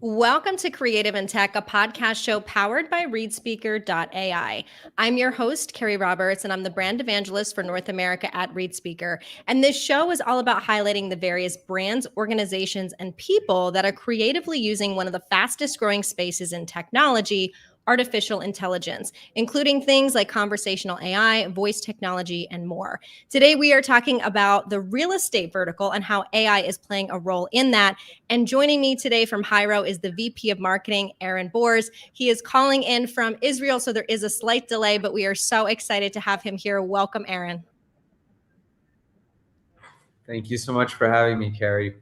Welcome to Creative in Tech, a podcast show powered by ReadSpeaker AI. I'm your host, Carrie Roberts, and I'm the brand evangelist for North America at ReadSpeaker. And this show is all about highlighting the various brands, organizations, and people that are creatively using one of the fastest growing spaces in technology, artificial intelligence, including things like conversational AI, voice technology, and more. Today, we are talking about the real estate vertical and how AI is playing a role in that. And joining me today from Hyro is the VP of Marketing, Bours. He is calling in from Israel, so there is a slight delay, but we are so excited to have him here. Welcome, Aaron. Thank you so much for having me, Carrie.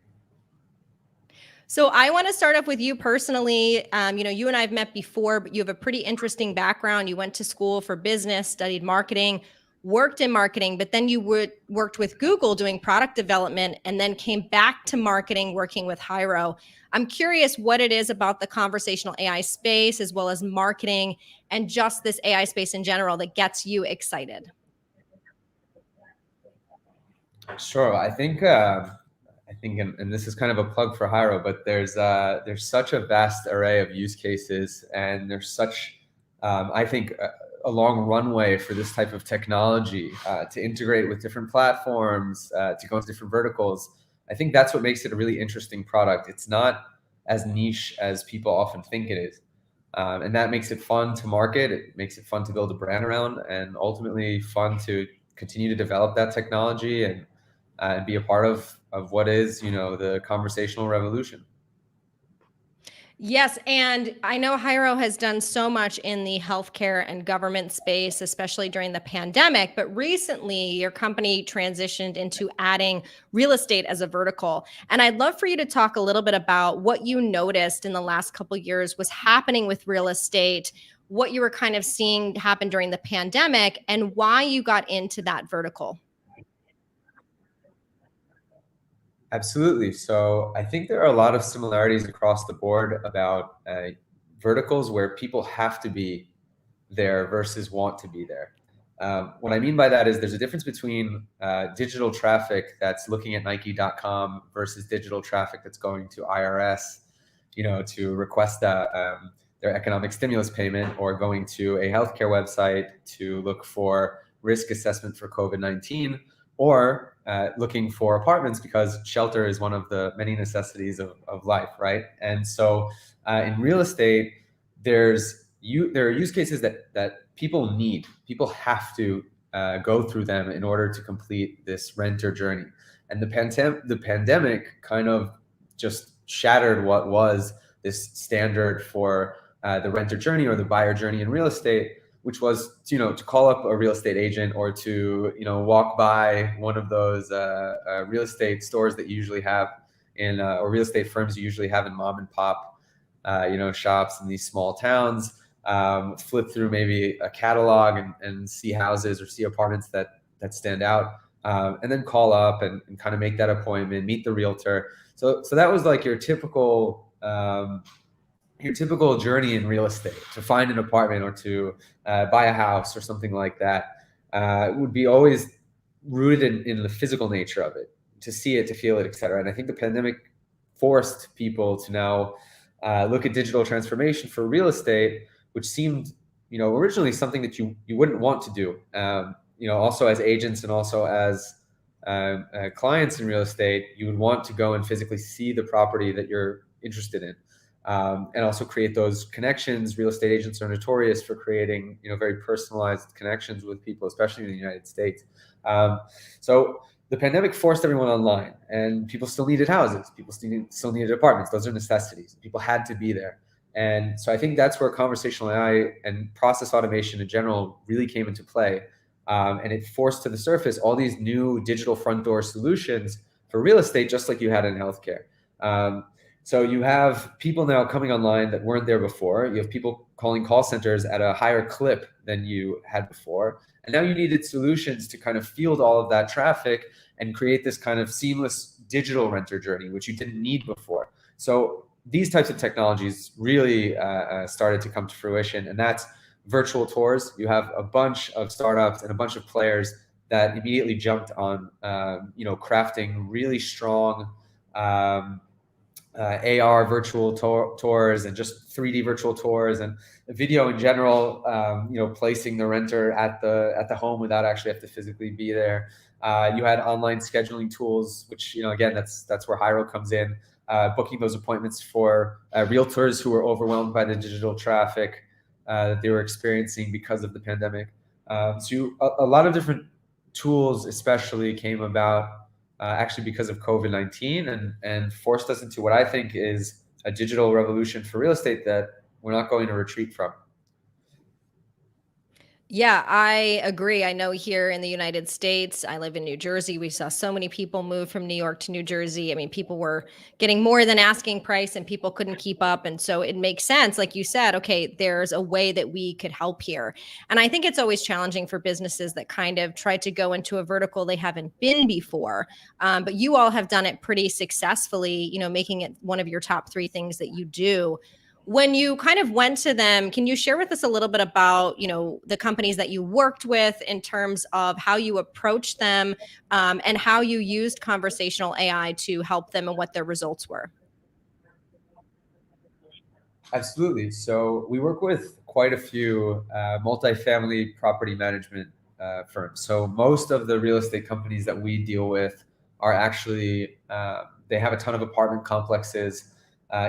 So I want to start off with you personally. You and I have met before, but you have a pretty interesting background. You went to school for business, studied marketing, worked in marketing, but then you worked with Google doing product development and then came back to marketing working with Hyro. I'm curious what it is about the conversational AI space as well as marketing and just this AI space in general that gets you excited. Sure. I think, and this is kind of a plug for Hyro, but there's such a vast array of use cases, and there's such, I think, a long runway for this type of technology to integrate with different platforms, to go into different verticals. I think that's what makes it a really interesting product. It's not as niche as people often think it is. And that makes it fun to market. It makes it fun to build a brand around, and ultimately fun to continue to develop that technology and be a part of what is, the conversational revolution. Yes, and I know Hyro has done so much in the healthcare and government space, especially during the pandemic, but recently your company transitioned into adding real estate as a vertical. And I'd love for you to talk a little bit about what you noticed in the last couple of years was happening with real estate, what you were kind of seeing happen during the pandemic, and why you got into that vertical. Absolutely. So I think there are a lot of similarities across the board about verticals where people have to be there versus want to be there. What I mean by that is there's a difference between digital traffic that's looking at Nike.com versus digital traffic that's going to IRS, to request their economic stimulus payment, or going to a healthcare website to look for risk assessment for COVID-19, or looking for apartments because shelter is one of the many necessities of life, right? And so in real estate, there are use cases that people need. People have to go through them in order to complete this renter journey. And the pandemic kind of just shattered what was this standard for the renter journey or the buyer journey in real estate, which was to call up a real estate agent, or to walk by one of those real estate stores that you usually have in or real estate firms you usually have in mom and pop shops in these small towns. Flip through maybe a catalog and see houses or see apartments that stand out, and then call up and kind of make that appointment, meet the realtor. So that was like your typical journey in real estate. To find an apartment or to buy a house or something like that would be always rooted in the physical nature of it, to see it, to feel it, etc. And I think the pandemic forced people to now look at digital transformation for real estate, which seemed originally something that you wouldn't want to do. Also as agents and also as clients in real estate, you would want to go and physically see the property that you're interested in. And also create those connections. Real estate agents are notorious for creating, very personalized connections with people, especially in the United States. So the pandemic forced everyone online, and people still needed houses. People still needed apartments. Those are necessities. People had to be there. And so I think that's where conversational AI and process automation in general really came into play. And it forced to the surface all these new digital front door solutions for real estate, just like you had in healthcare. So you have people now coming online that weren't there before. You have people calling call centers at a higher clip than you had before. And now you needed solutions to kind of field all of that traffic and create this kind of seamless digital renter journey, which you didn't need before. So these types of technologies really started to come to fruition. And that's virtual tours. You have a bunch of startups and a bunch of players that immediately jumped on, crafting really strong AR virtual tours and just 3D virtual tours and video in general. Placing the renter at the home without actually have to physically be there. You had online scheduling tools, which again that's where Hyro comes in. Booking those appointments for realtors who were overwhelmed by the digital traffic that they were experiencing because of the pandemic. A lot of different tools, especially, came about actually because of COVID-19 and forced us into what I think is a digital revolution for real estate that we're not going to retreat from. Yeah, I agree. I know here in the United States, I live in New Jersey. We saw so many people move from New York to New Jersey. I mean, people were getting more than asking price and people couldn't keep up. And so it makes sense, like you said, okay, there's a way that we could help here. And I think it's always challenging for businesses that kind of try to go into a vertical they haven't been before. But you all have done it pretty successfully, making it one of your top 3 things that you do. When you kind of went to them, can you share with us a little bit about, the companies that you worked with in terms of how you approached them, and how you used conversational AI to help them and what their results were? Absolutely. So we work with quite a few multifamily property management firms. So most of the real estate companies that we deal with are actually, they have a ton of apartment complexes.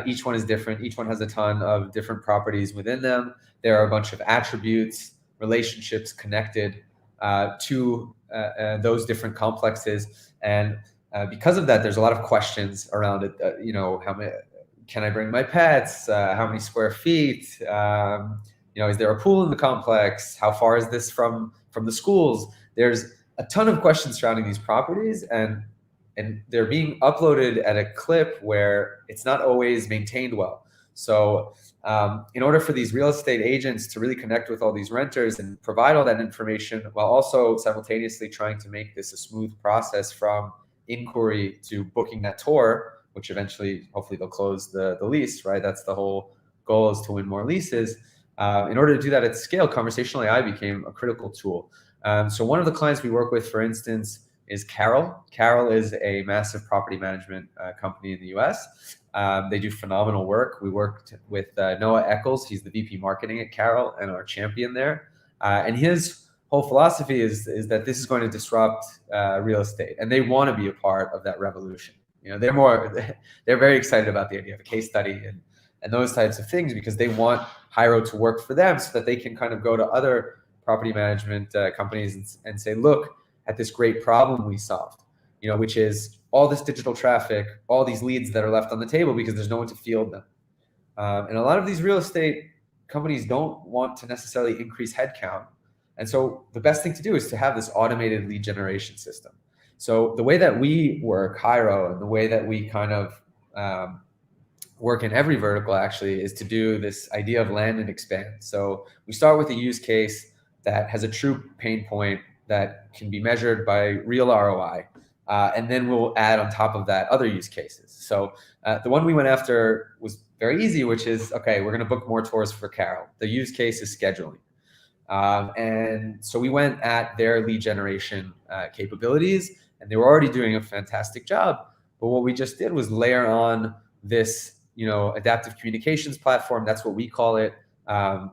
Each one is different. Each one has a ton of different properties within them. There are a bunch of attributes, relationships connected to those different complexes. And because of that, there's a lot of questions around it. How many, can I bring my pets? How many square feet? Is there a pool in the complex? How far is this from the schools? There's a ton of questions surrounding these properties, and they're being uploaded at a clip where it's not always maintained well. So in order for these real estate agents to really connect with all these renters and provide all that information while also simultaneously trying to make this a smooth process from inquiry to booking that tour, which eventually, hopefully, they'll close the lease, right? That's the whole goal, is to win more leases. In order to do that at scale, conversational AI became a critical tool. So one of the clients we work with, for instance, is Carol. Carol is a massive property management company in the US. They do phenomenal work. We worked with Noah Eccles. He's the VP marketing at Carol and our champion there. And his whole philosophy is that this is going to disrupt real estate, and they want to be a part of that revolution. They're very excited about the idea of a case study and those types of things, because they want Hyro to work for them so that they can kind of go to other property management companies and say, look at this great problem we solved, which is all this digital traffic, all these leads that are left on the table because there's no one to field them. And a lot of these real estate companies don't want to necessarily increase headcount. And so the best thing to do is to have this automated lead generation system. So the way that we work, Hyro, and the way that we kind of work in every vertical actually, is to do this idea of land and expand. So we start with a use case that has a true pain point that can be measured by real ROI. And then we'll add on top of that other use cases. So the one we went after was very easy, which is, okay, we're going to book more tours for Carol. The use case is scheduling. And so we went at their lead generation capabilities, and they were already doing a fantastic job. But what we just did was layer on this, adaptive communications platform. That's what we call it,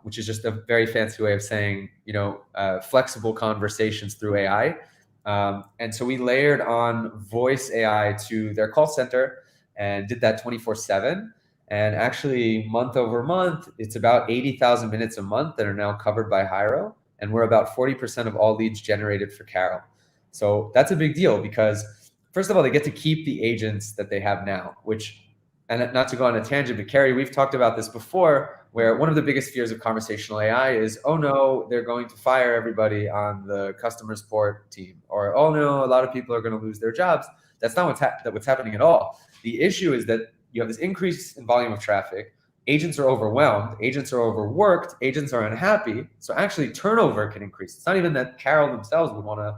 which is just a very fancy way of saying, flexible conversations through AI. And so we layered on voice AI to their call center and did that 24/7. And actually, month over month, it's about 80,000 minutes a month that are now covered by Hyro. And we're about 40% of all leads generated for Carol. So that's a big deal because, first of all, they get to keep the agents that they have now, which, and not to go on a tangent, but Carrie, we've talked about this before, where one of the biggest fears of conversational AI is, oh no, they're going to fire everybody on the customer support team, or oh no, a lot of people are going to lose their jobs. That's not what's happening at all. The issue is that you have this increase in volume of traffic. Agents are overwhelmed. Agents are overworked. Agents are unhappy. So actually, turnover can increase. It's not even that Carol themselves would want to,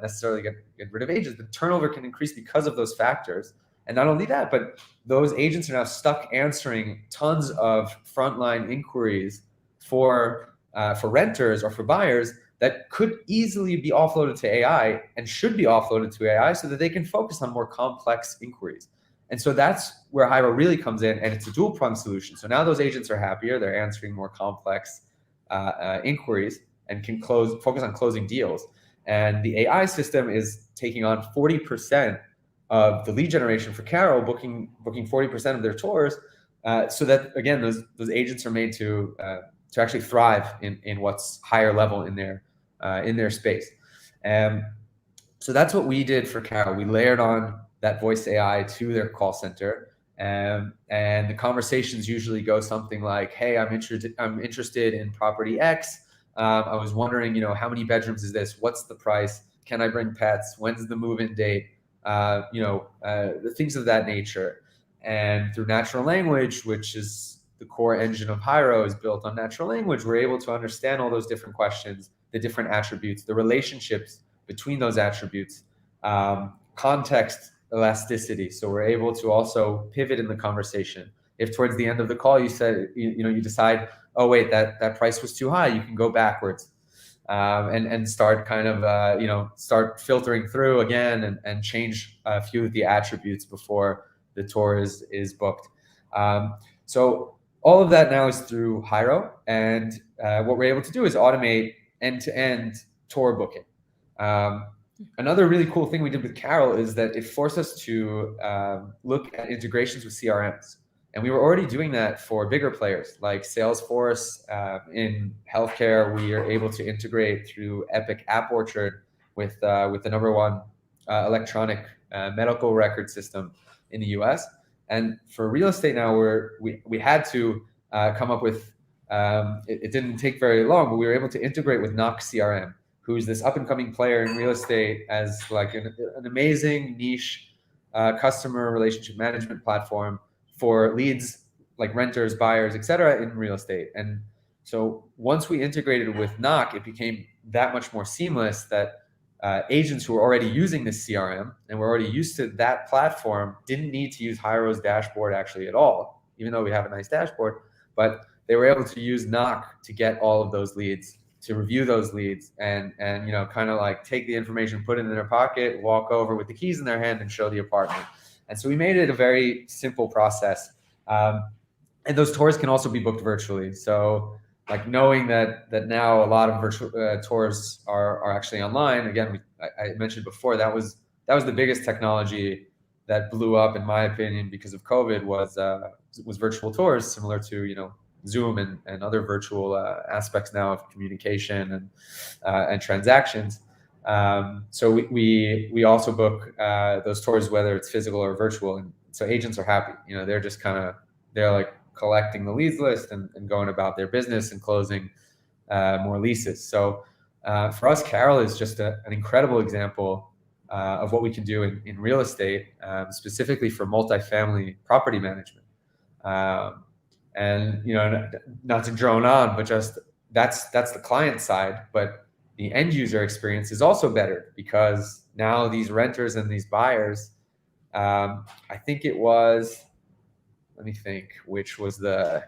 necessarily get rid of agents, but turnover can increase because of those factors. And not only that, but those agents are now stuck answering tons of frontline inquiries for renters or for buyers that could easily be offloaded to AI and should be offloaded to AI so that they can focus on more complex inquiries. And so that's where Hyro really comes in, and it's a dual pronged solution. So now those agents are happier; they're answering more complex inquiries and can focus on closing deals. And the AI system is taking on 40% of the lead generation for Carol, booking 40% of their tours, so that again those agents are made to actually thrive in what's higher level in their space. And so that's what we did for Carol. We layered on that voice AI to their call center. And the conversations usually go something like, "Hey, I'm interested in property X. I was wondering, how many bedrooms is this? What's the price? Can I bring pets? When's the move-in date? The things of that nature." And through natural language, which is the core engine of Hyro, is built on natural language, we're able to understand all those different questions, the different attributes, the relationships between those attributes, context elasticity. So we're able to also pivot in the conversation. If towards the end of the call you said, you decide, "Oh wait, that price was too high," you can go backwards and start kind of start filtering through again and change a few of the attributes before the tour is booked. So all of that now is through Hyro, and what we're able to do is automate end-to-end tour booking. Another really cool thing we did with Carol is that it forced us to look at integrations with CRMs. And we were already doing that for bigger players like Salesforce. In healthcare, we are able to integrate through Epic App Orchard with the number one electronic medical record system in the US. And for real estate now, we had to come up with, it didn't take very long, but we were able to integrate with Knock CRM, who's this up-and-coming player in real estate as like an amazing niche customer relationship management platform for leads like renters, buyers, etc. in real estate. And so once we integrated with Knock, it became that much more seamless that agents who were already using this CRM and were already used to that platform didn't need to use Hyro's dashboard actually at all, even though we have a nice dashboard, but they were able to use Knock to get all of those leads, to review those leads, and kind of like take the information, put it in their pocket, walk over with the keys in their hand and show the apartment. And so we made it a very simple process. And those tours can also be booked virtually. So like knowing that now a lot of virtual tours are actually online. Again, I mentioned before, that was the biggest technology that blew up, in my opinion, because of COVID was virtual tours, similar to Zoom and other virtual aspects now of communication and transactions. So we also book those tours, whether it's physical or virtual, and so agents are happy. They're just they're like collecting the leads list and going about their business and closing more leases. So for us, Carol is just an incredible example of what we can do in real estate, specifically for multifamily property management. And not to drone on, but just that's the client side, but the end user experience is also better because now these renters and these buyers, I think it was, let me think, which was the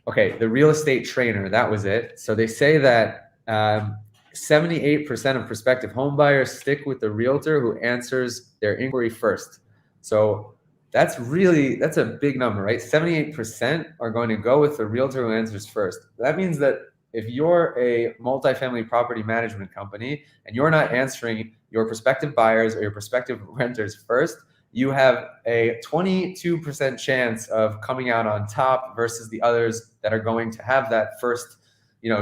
real estate trainer, that was it. So they say that 78% of prospective home buyers stick with the realtor who answers their inquiry first. So that's a big number, right? 78% are going to go with the realtor who answers first. That means that if you're a multifamily property management company and you're not answering your prospective buyers or your prospective renters first, you have a 22% chance of coming out on top versus the others that are going to have that first,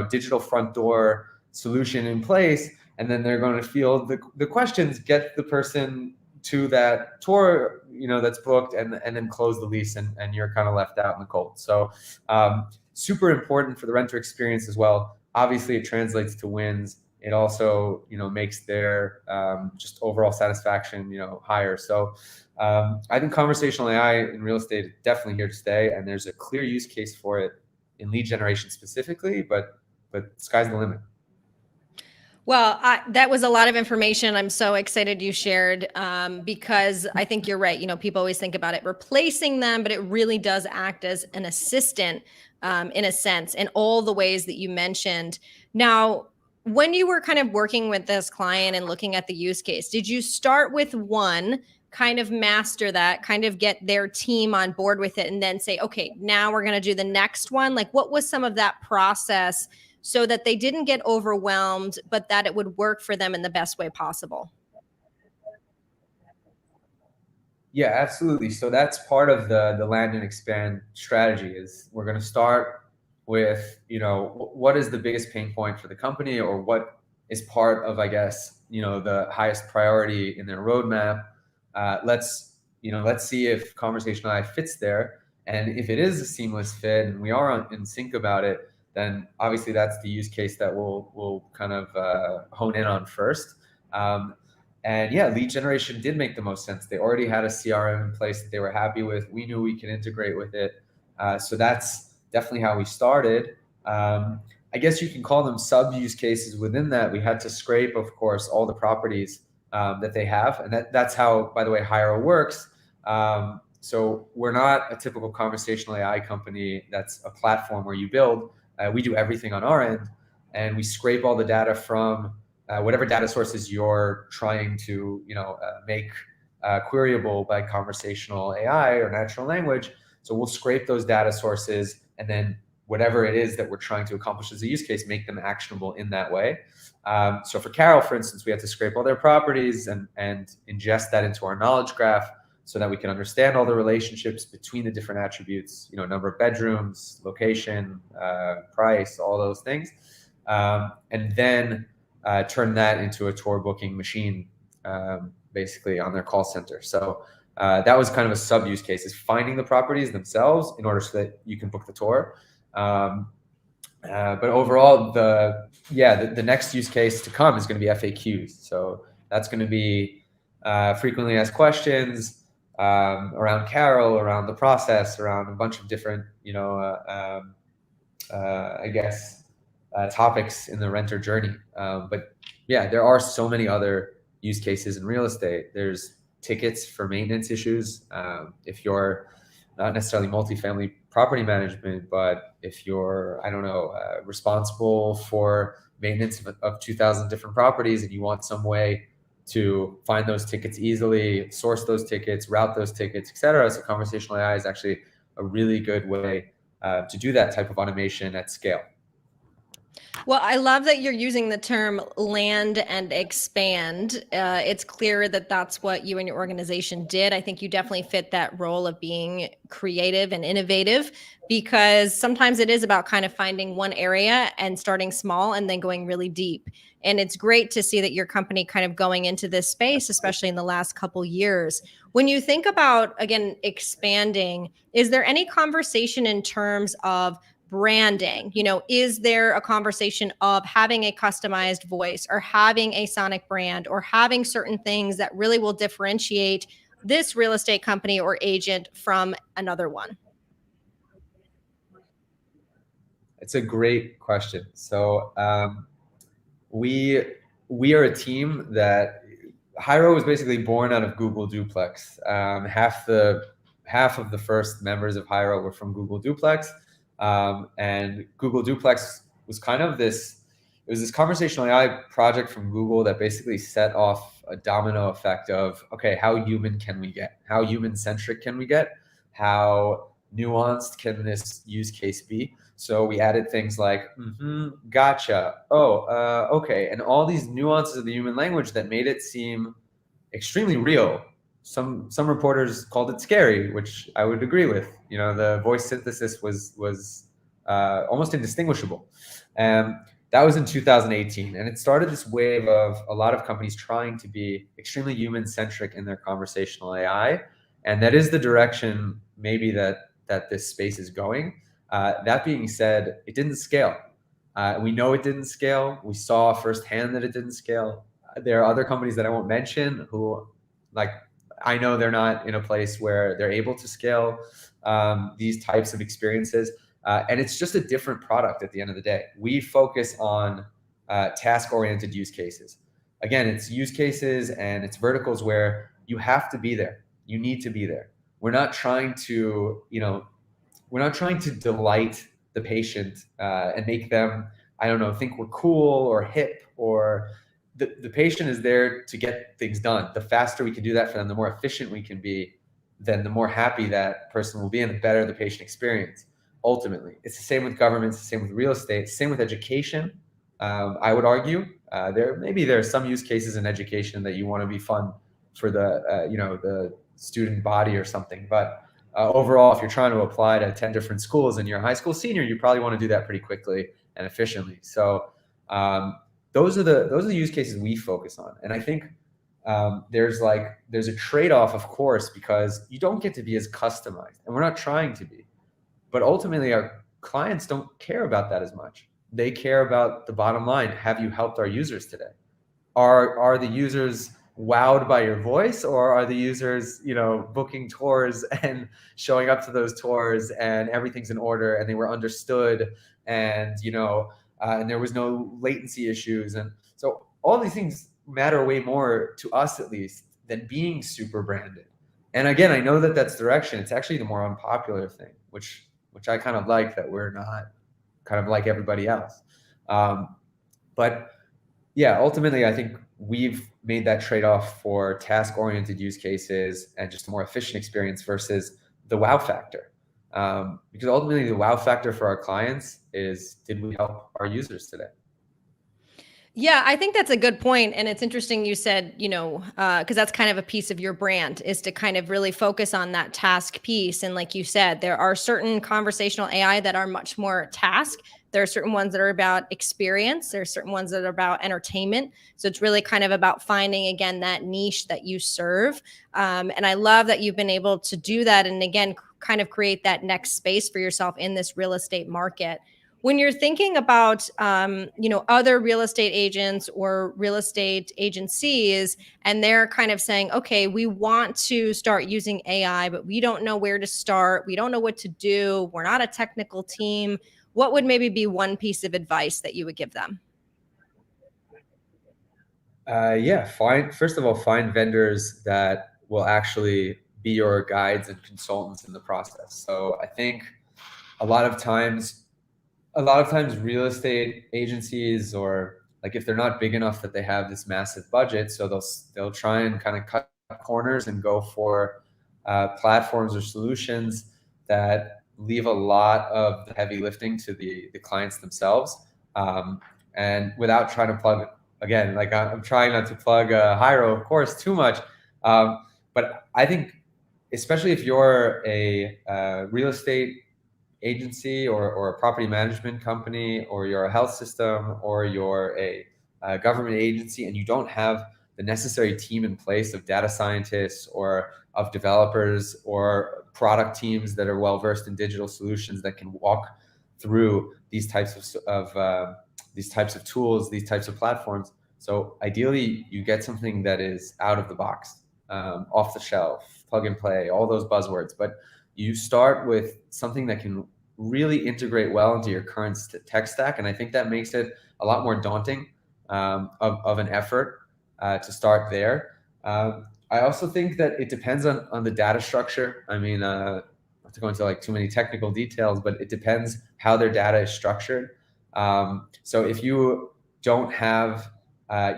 digital front door solution in place. And then they're going to field the questions, get the person to that tour, that's booked, and then close the lease, and you're kind of left out in the cold. So super important for the renter experience as well. Obviously, it translates to wins. It also, makes their just overall satisfaction, higher. So I think conversational AI in real estate is definitely here to stay, and there's a clear use case for it in lead generation specifically, but sky's the limit. Well, that was a lot of information. I'm so excited you shared because I think you're right. People always think about it replacing them, but it really does act as an assistant in a sense, in all the ways that you mentioned. Now, when you were kind of working with this client and looking at the use case, did you start with one kind of master that, kind of get their team on board with it, and then say, okay, now we're going to do the next one? Like, what was some of that process so that they didn't get overwhelmed, but that it would work for them in the best way possible? Yeah, absolutely. So that's part of the land and expand strategy. Is we're going to start with, what is the biggest pain point for the company, or what is part of, I guess, the highest priority in their roadmap. Let's see if conversational AI fits there, and if it is a seamless fit and we are in sync about it, then obviously that's the use case that we'll kind of hone in on first. And yeah, lead generation did make the most sense. They already had a CRM in place that they were happy with. We knew we could integrate with it. So that's definitely how we started. I guess you can call them sub use cases within that. We had to scrape, of course, all the properties that they have. And that's how, by the way, Hyro works. So we're not a typical conversational AI company that's a platform where you build. We do everything on our end, and we scrape all the data from whatever data sources you're trying to make queryable by conversational AI or natural language. So we'll scrape those data sources, and then whatever it is that we're trying to accomplish as a use case, make them actionable in that way. So for Carol, for instance, we had to scrape all their properties and ingest that into our knowledge graph so that we can understand all the relationships between the different attributes, number of bedrooms, location, price, all those things. And then turn that into a tour booking machine, basically on their call center. So that was kind of a sub use case, is finding the properties themselves in order so that you can book the tour. But overall, the next use case to come is going to be FAQs. So that's going to be frequently asked questions around Carol, around the process, around a bunch of different, I guess, topics in the renter journey. But yeah, there are so many other use cases in real estate. There's tickets for maintenance issues. If you're not necessarily multifamily property management, but if you're, I don't know, responsible for maintenance of 2,000 different properties, and you want some way to find those tickets easily, source those tickets, route those tickets, etc. So conversational AI is actually a really good way to do that type of automation at scale. Well, I love that you're using the term land and expand. It's clear that that's what you and your organization did. I think you definitely fit that role of being creative and innovative, because sometimes it is about kind of finding one area and starting small and then going really deep. And it's great to see that your company kind of going into this space, especially in the last couple years. When you think about, again, expanding, is there any conversation in terms of branding? Is there a conversation of having a customized voice, or having a sonic brand, or having certain things that really will differentiate this real estate company or agent from another one? It's a great question. So we are a team that Hyro was basically born out of Google Duplex. Half of the first members of Hyro were from Google Duplex. And Google Duplex was kind of this conversational AI project from Google that basically set off a domino effect of, okay, how human can we get? How human-centric can we get? How nuanced can this use case be? So we added things like, gotcha, okay, and all these nuances of the human language that made it seem extremely real. Some reporters called it scary, which I would agree with. The voice synthesis was almost indistinguishable. That was in 2018, and it started this wave of a lot of companies trying to be extremely human-centric in their conversational AI, and that is the direction maybe that this space is going. That being said, it didn't scale. We know it didn't scale. We saw firsthand that it didn't scale. There are other companies that I won't mention who, I know they're not in a place where they're able to scale these types of experiences. And it's just a different product at the end of the day. We focus on task-oriented use cases. Again, it's use cases and it's verticals where you have to be there. You need to be there. We're not trying to, delight the patient and make them, I don't know, think we're cool or hip or the patient is there to get things done. The faster we can do that for them, the more efficient we can be, then the more happy that person will be and the better the patient experience. Ultimately, it's the same with government, it's the same with real estate, same with education. I would argue there are some use cases in education that you want to be fun for the student body or something, but overall, if you're trying to apply to 10 different schools and you're a high school senior, you probably want to do that pretty quickly and efficiently. So those are the use cases we focus on, and I think there's a trade-off, of course, because you don't get to be as customized, and we're not trying to be, but ultimately our clients don't care about that as much. They care about the bottom line. Have you helped our users today? Are the users wowed by your voice, or are the users booking tours and showing up to those tours and everything's in order and they were understood and and there was no latency issues? And so all these things matter way more to us, at least, than being super branded. And again, I know that that's direction. It's actually the more unpopular thing, which I kind of like, that we're not kind of like everybody else. But yeah, ultimately, I think we've made that trade-off for task-oriented use cases and just a more efficient experience versus the wow factor. Because ultimately, the wow factor for our clients is, did we help our users today? Yeah, I think that's a good point. And it's interesting you said, because that's kind of a piece of your brand, is to kind of really focus on that task piece. And like you said, there are certain conversational AI that are much more task. There are certain ones that are about experience. There are certain ones that are about entertainment. So it's really kind of about finding, again, that niche that you serve. And I love that you've been able to do that. And again, kind of create that next space for yourself in this real estate market. When you're thinking about, other real estate agents or real estate agencies, and they're kind of saying, okay, we want to start using AI, but we don't know where to start. We don't know what to do. We're not a technical team. What would maybe be one piece of advice that you would give them? First of all, find vendors that will actually be your guides and consultants in the process. So I think a lot of times real estate agencies, or like, if they're not big enough that they have this massive budget, so they'll try and kind of cut corners and go for platforms or solutions that leave a lot of the heavy lifting to the clients themselves, and without trying to plug, again, like, I'm trying not to plug Hyro, of course, too much, but I think, especially if you're a real estate agency or a property management company, or you're a health system, or you're a government agency, and you don't have the necessary team in place of data scientists or of developers or product teams that are well versed in digital solutions that can walk through these types of tools, these types of platforms. So ideally, you get something that is out of the box, off the shelf, plug and play, all those buzzwords. But you start with something that can really integrate well into your current tech stack. And I think that makes it a lot more daunting of an effort to start there. I also think that it depends on the data structure. I mean, not to go into like too many technical details, but it depends how their data is structured. So if you don't have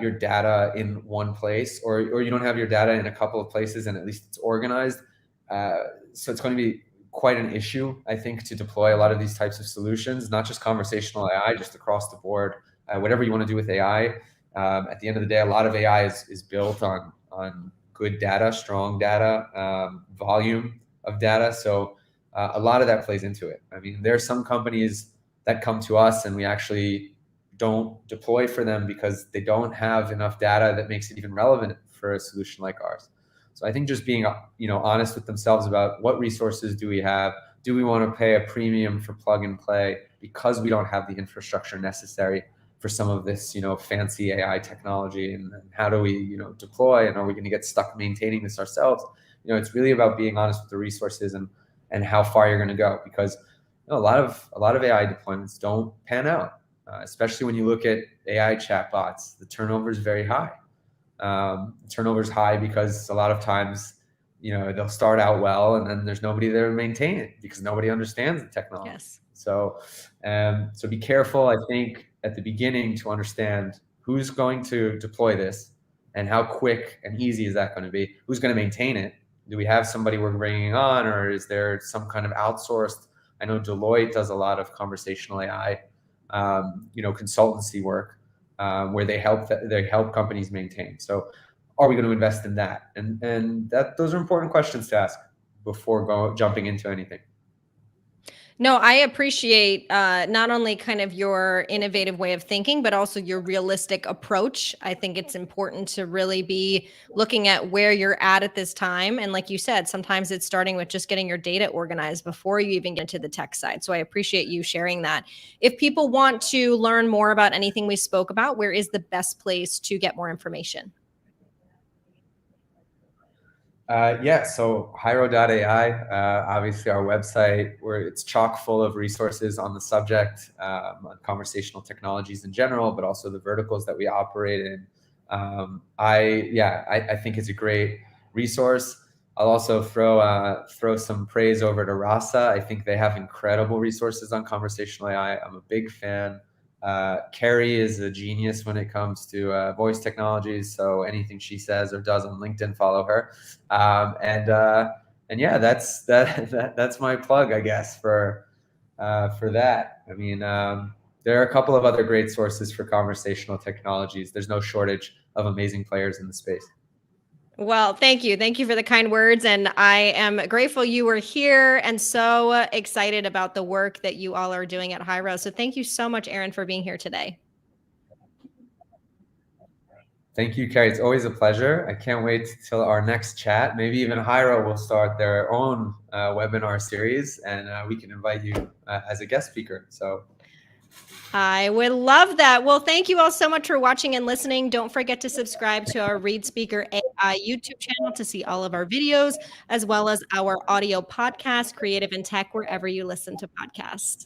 your data in one place, or you don't have your data in a couple of places, and at least it's organized, so it's going to be quite an issue, I think, to deploy a lot of these types of solutions, not just conversational AI, just across the board, whatever you want to do with AI. At the end of the day, a lot of AI is built on good data, strong data, volume of data. So a lot of that plays into it. I mean, there are some companies that come to us and we actually don't deploy for them because they don't have enough data that makes it even relevant for a solution like ours. So I think just being honest with themselves about what resources do we have. Do we want to pay a premium for plug and play because we don't have the infrastructure necessary for some of this fancy AI technology, and how do we deploy, and are we going to get stuck maintaining this ourselves? It's really about being honest with the resources and how far you're going to go, because a lot of AI deployments don't pan out, especially when you look at AI chatbots. The turnover is very high. Turnover is high because a lot of times, they'll start out well, and then there's nobody there to maintain it because nobody understands the technology. Yes. So be careful, I think, at the beginning to understand who's going to deploy this, and how quick and easy is that going to be? Who's going to maintain it? Do we have somebody we're bringing on, or is there some kind of outsourced? I know Deloitte does a lot of conversational AI, consultancy work, where they help companies maintain. So, are we going to invest in that? And those are important questions to ask before jumping into anything. No, I appreciate not only kind of your innovative way of thinking, but also your realistic approach. I think it's important to really be looking at where you're at this time. And like you said, sometimes it's starting with just getting your data organized before you even get to the tech side. So I appreciate you sharing that. If people want to learn more about anything we spoke about, where is the best place to get more information? So Hyro.ai, obviously our website, where it's chock full of resources on the subject, on conversational technologies in general, but also the verticals that we operate in. I think it's a great resource. I'll also throw some praise over to Rasa. I think they have incredible resources on conversational AI. I'm a big fan. Carrie is a genius when it comes to voice technologies. So anything she says or does on LinkedIn, follow her. And yeah, that's my plug, I guess, for that. I mean, there are a couple of other great sources for conversational technologies. There's no shortage of amazing players in the space. Well, thank you. Thank you for the kind words. And I am grateful you were here and so excited about the work that you all are doing at Hyro. So thank you so much, Aaron, for being here today. Thank you, Carrie. It's always a pleasure. I can't wait till our next chat. Maybe even Hyro will start their own webinar series, and we can invite you as a guest speaker. So I would love that. Well, thank you all so much for watching and listening. Don't forget to subscribe to our ReadSpeaker AI YouTube channel to see all of our videos, as well as our audio podcast, Creative and Tech, wherever you listen to podcasts.